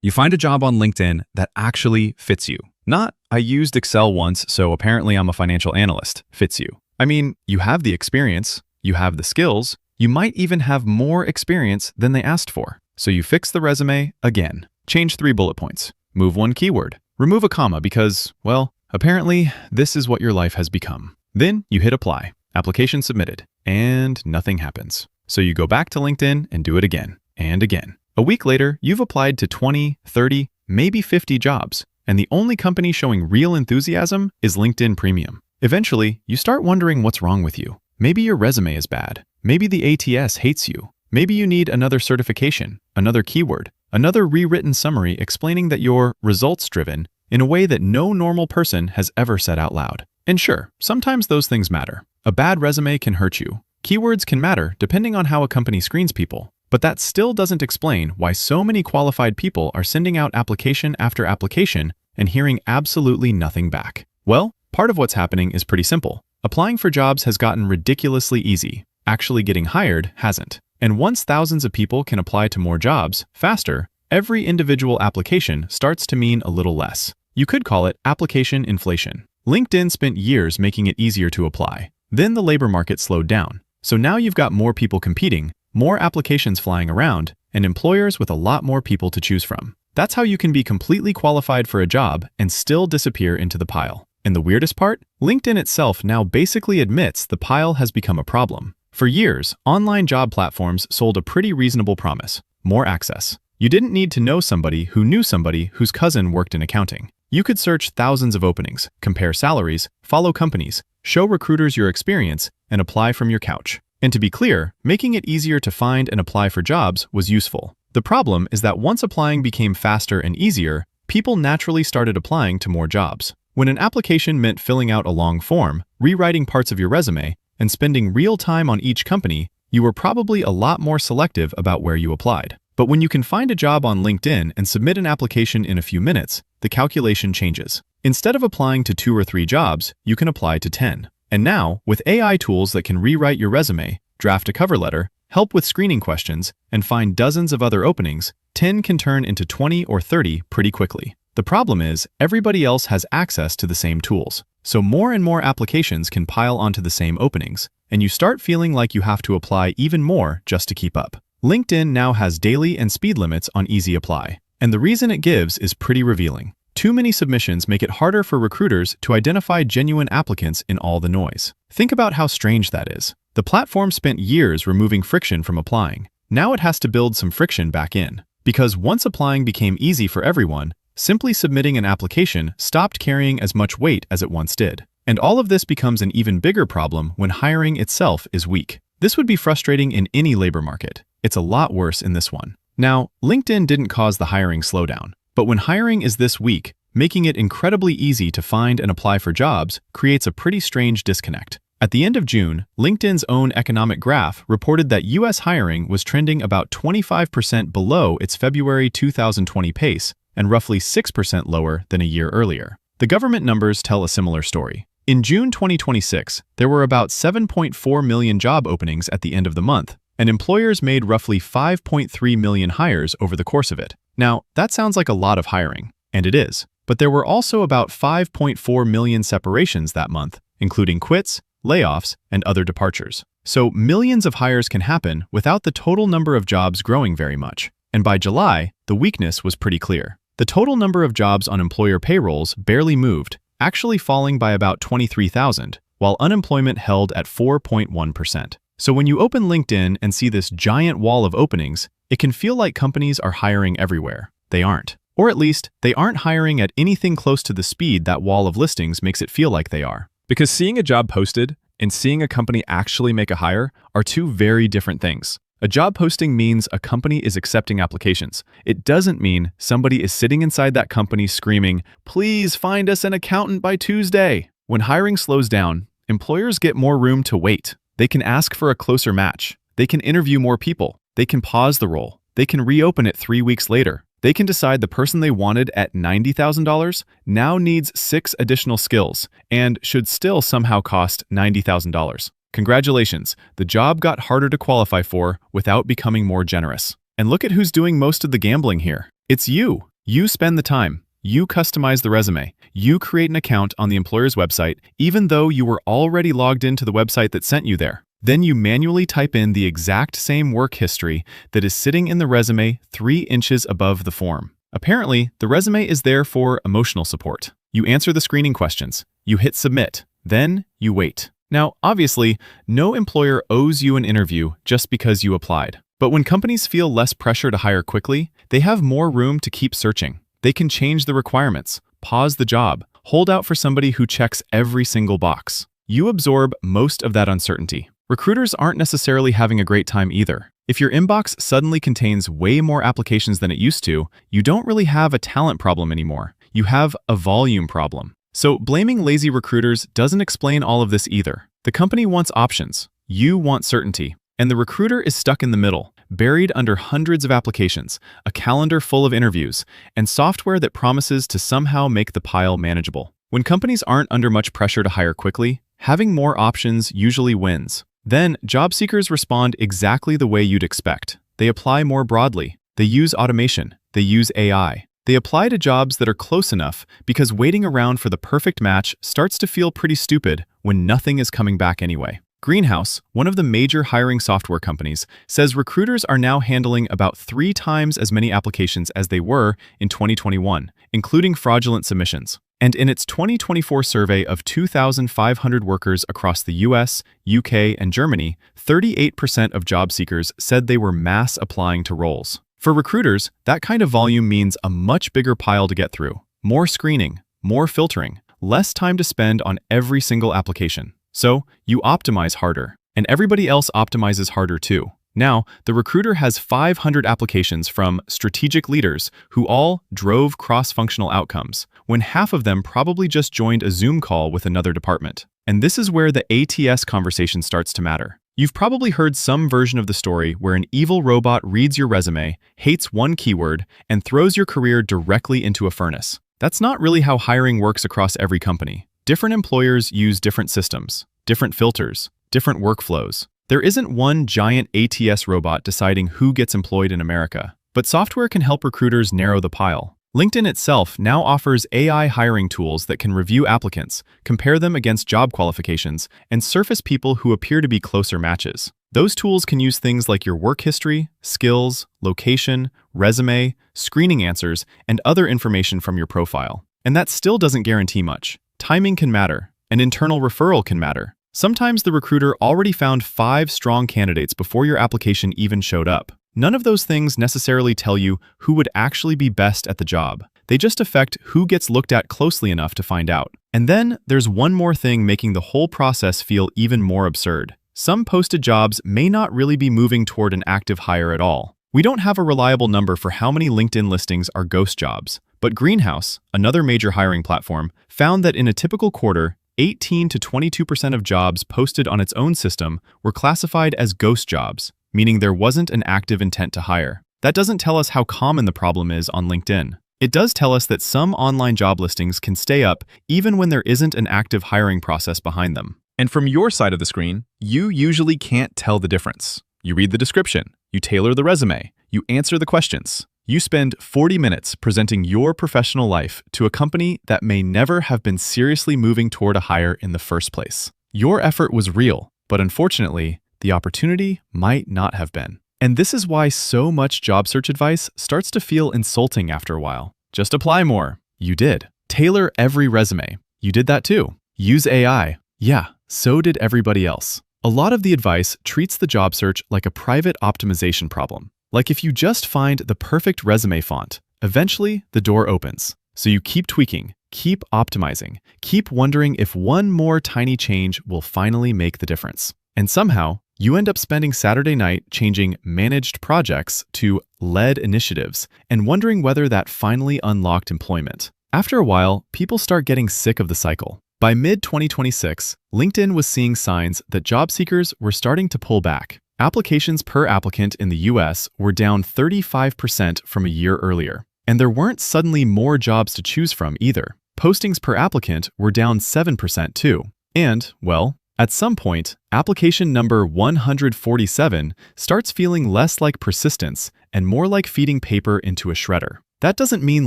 You find a job on LinkedIn that actually fits you. Not, I used Excel once, so apparently I'm a financial analyst, fits you. I mean, you have the experience, you have the skills, you might even have more experience than they asked for. So you fix the resume again. Change 3 bullet points. Move 1 keyword. Remove a comma because, well, apparently this is what your life has become. Then you hit apply. Application submitted. And nothing happens. So you go back to LinkedIn and do it again and again. A week later, you've applied to 20, 30, maybe 50 jobs, and the only company showing real enthusiasm is LinkedIn Premium. Eventually, you start wondering what's wrong with you. Maybe your resume is bad. Maybe the ATS hates you. Maybe you need another certification, another keyword, another rewritten summary explaining that you're results-driven in a way that no normal person has ever said out loud. And sure, sometimes those things matter. A bad resume can hurt you. Keywords can matter depending on how a company screens people. But that still doesn't explain why so many qualified people are sending out application after application and hearing absolutely nothing back. Well, part of what's happening is pretty simple. Applying for jobs has gotten ridiculously easy. Actually getting hired hasn't. And once thousands of people can apply to more jobs faster, every individual application starts to mean a little less. You could call it application inflation. LinkedIn spent years making it easier to apply. Then the labor market slowed down. So now you've got more people competing, more applications flying around, and employers with a lot more people to choose from. That's how you can be completely qualified for a job and still disappear into the pile. And the weirdest part? LinkedIn itself now basically admits the pile has become a problem. For years, online job platforms sold a pretty reasonable promise: more access. You didn't need to know somebody who knew somebody whose cousin worked in accounting. You could search thousands of openings, compare salaries, follow companies, show recruiters your experience, and apply from your couch. And to be clear, making it easier to find and apply for jobs was useful. The problem is that once applying became faster and easier, people naturally started applying to more jobs. When an application meant filling out a long form, rewriting parts of your resume, and spending real time on each company, you were probably a lot more selective about where you applied. But when you can find a job on LinkedIn and submit an application in a few minutes, the calculation changes. Instead of applying to 2 or 3 jobs, you can apply to 10. And now, with AI tools that can rewrite your resume, draft a cover letter, help with screening questions, and find dozens of other openings, 10 can turn into 20 or 30 pretty quickly. The problem is, everybody else has access to the same tools. So more and more applications can pile onto the same openings, and you start feeling like you have to apply even more just to keep up. LinkedIn now has daily and speed limits on Easy Apply, and the reason it gives is pretty revealing. Too many submissions make it harder for recruiters to identify genuine applicants in all the noise. Think about how strange that is. The platform spent years removing friction from applying. Now it has to build some friction back in. Because once applying became easy for everyone, simply submitting an application stopped carrying as much weight as it once did. And all of this becomes an even bigger problem when hiring itself is weak. This would be frustrating in any labor market. It's a lot worse in this one. Now, LinkedIn didn't cause the hiring slowdown. But when hiring is this weak, making it incredibly easy to find and apply for jobs creates a pretty strange disconnect. At the end of June, LinkedIn's own economic graph reported that US hiring was trending about 25% below its February 2020 pace and roughly 6% lower than a year earlier. The government numbers tell a similar story. In June 2026, there were about 7.4 million job openings at the end of the month, and employers made roughly 5.3 million hires over the course of it. Now, that sounds like a lot of hiring, and it is, but there were also about 5.4 million separations that month, including quits, layoffs, and other departures. So millions of hires can happen without the total number of jobs growing very much. And by July, the weakness was pretty clear. The total number of jobs on employer payrolls barely moved, actually falling by about 23,000, while unemployment held at 4.1%. So when you open LinkedIn and see this giant wall of openings, it can feel like companies are hiring everywhere. They aren't. Or at least, they aren't hiring at anything close to the speed that wall of listings makes it feel like they are. Because seeing a job posted and seeing a company actually make a hire are two very different things. A job posting means a company is accepting applications. It doesn't mean somebody is sitting inside that company screaming, "Please find us an accountant by Tuesday." When hiring slows down, employers get more room to wait. They can ask for a closer match. They can interview more people. They can pause the role. They can reopen it 3 weeks later. They can decide the person they wanted at $90,000 now needs 6 additional skills and should still somehow cost $90,000. Congratulations, the job got harder to qualify for without becoming more generous. And look at who's doing most of the gambling here. It's you. You spend the time. You customize the resume. You create an account on the employer's website, even though you were already logged into the website that sent you there. Then you manually type in the exact same work history that is sitting in the resume 3 inches above the form. Apparently, the resume is there for emotional support. You answer the screening questions. You hit submit. Then you wait. Now, obviously, no employer owes you an interview just because you applied. But when companies feel less pressure to hire quickly, they have more room to keep searching. They can change the requirements, pause the job, hold out for somebody who checks every single box. You absorb most of that uncertainty. Recruiters aren't necessarily having a great time either. If your inbox suddenly contains way more applications than it used to, you don't really have a talent problem anymore. You have a volume problem. So blaming lazy recruiters doesn't explain all of this either. The company wants options. You want certainty. And the recruiter is stuck in the middle, buried under hundreds of applications, a calendar full of interviews, and software that promises to somehow make the pile manageable. When companies aren't under much pressure to hire quickly, having more options usually wins. Then, job seekers respond exactly the way you'd expect. They apply more broadly. They use automation. They use AI. They apply to jobs that are close enough because waiting around for the perfect match starts to feel pretty stupid when nothing is coming back anyway. Greenhouse, one of the major hiring software companies, says recruiters are now handling about 3 times as many applications as they were in 2021, including fraudulent submissions. And in its 2024 survey of 2,500 workers across the US, UK, and Germany, 38% of job seekers said they were mass applying to roles. For recruiters, that kind of volume means a much bigger pile to get through. More screening, more filtering, less time to spend on every single application. So, you optimize harder, and everybody else optimizes harder too. Now, the recruiter has 500 applications from strategic leaders who all drove cross-functional outcomes, when half of them probably just joined a Zoom call with another department. And this is where the ATS conversation starts to matter. You've probably heard some version of the story where an evil robot reads your resume, hates one keyword, and throws your career directly into a furnace. That's not really how hiring works across every company. Different employers use different systems, different filters, different workflows. There isn't one giant ATS robot deciding who gets employed in America, but software can help recruiters narrow the pile. LinkedIn itself now offers AI hiring tools that can review applicants, compare them against job qualifications, and surface people who appear to be closer matches. Those tools can use things like your work history, skills, location, resume, screening answers, and other information from your profile. And that still doesn't guarantee much. Timing can matter, and internal referral can matter. Sometimes the recruiter already found 5 strong candidates before your application even showed up. None of those things necessarily tell you who would actually be best at the job. They just affect who gets looked at closely enough to find out. And then there's one more thing making the whole process feel even more absurd. Some posted jobs may not really be moving toward an active hire at all. We don't have a reliable number for how many LinkedIn listings are ghost jobs, but Greenhouse, another major hiring platform, found that in a typical quarter, 18 to 22% of jobs posted on its own system were classified as ghost jobs, meaning there wasn't an active intent to hire. That doesn't tell us how common the problem is on LinkedIn. It does tell us that some online job listings can stay up even when there isn't an active hiring process behind them. And from your side of the screen, you usually can't tell the difference. You read the description, you tailor the resume, you answer the questions. You spend 40 minutes presenting your professional life to a company that may never have been seriously moving toward a hire in the first place. Your effort was real, but unfortunately, the opportunity might not have been. And this is why so much job search advice starts to feel insulting after a while. Just apply more. You did. Tailor every resume. You did that too. Use AI. Yeah, so did everybody else. A lot of the advice treats the job search like a private optimization problem. Like if you just find the perfect resume font, eventually the door opens. So you keep tweaking, keep optimizing, keep wondering if one more tiny change will finally make the difference. And somehow, you end up spending Saturday night changing managed projects to led initiatives and wondering whether that finally unlocked employment. After a while, people start getting sick of the cycle. By mid-2026, LinkedIn was seeing signs that job seekers were starting to pull back. Applications per applicant in the US were down 35% from a year earlier. And there weren't suddenly more jobs to choose from either. Postings per applicant were down 7% too. And, well, at some point, application number 147 starts feeling less like persistence and more like feeding paper into a shredder. That doesn't mean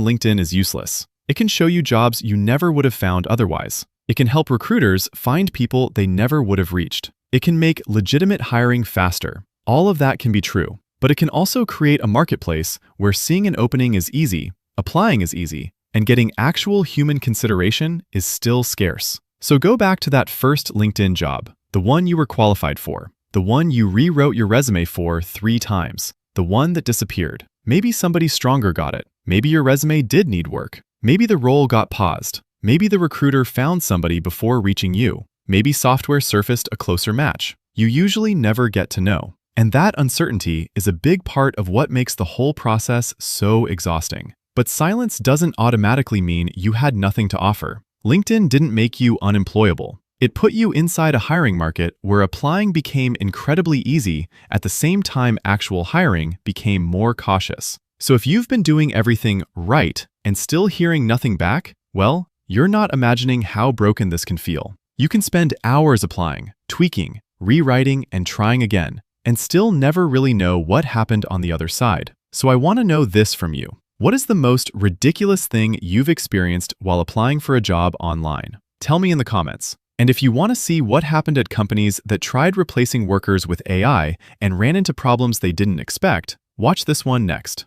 LinkedIn is useless. It can show you jobs you never would have found otherwise. It can help recruiters find people they never would have reached. It can make legitimate hiring faster. All of that can be true. But it can also create a marketplace where seeing an opening is easy, applying is easy, and getting actual human consideration is still scarce. So go back to that first LinkedIn job, the one you were qualified for, the one you rewrote your resume for 3 times, the one that disappeared. Maybe somebody stronger got it. Maybe your resume did need work. Maybe the role got paused. Maybe the recruiter found somebody before reaching you. Maybe software surfaced a closer match. You usually never get to know. And that uncertainty is a big part of what makes the whole process so exhausting. But silence doesn't automatically mean you had nothing to offer. LinkedIn didn't make you unemployable. It put you inside a hiring market where applying became incredibly easy at the same time actual hiring became more cautious. So if you've been doing everything right and still hearing nothing back, well, you're not imagining how broken this can feel. You can spend hours applying, tweaking, rewriting, and trying again, and still never really know what happened on the other side. So I want to know this from you. What is the most ridiculous thing you've experienced while applying for a job online? Tell me in the comments. And if you want to see what happened at companies that tried replacing workers with AI and ran into problems they didn't expect, watch this one next.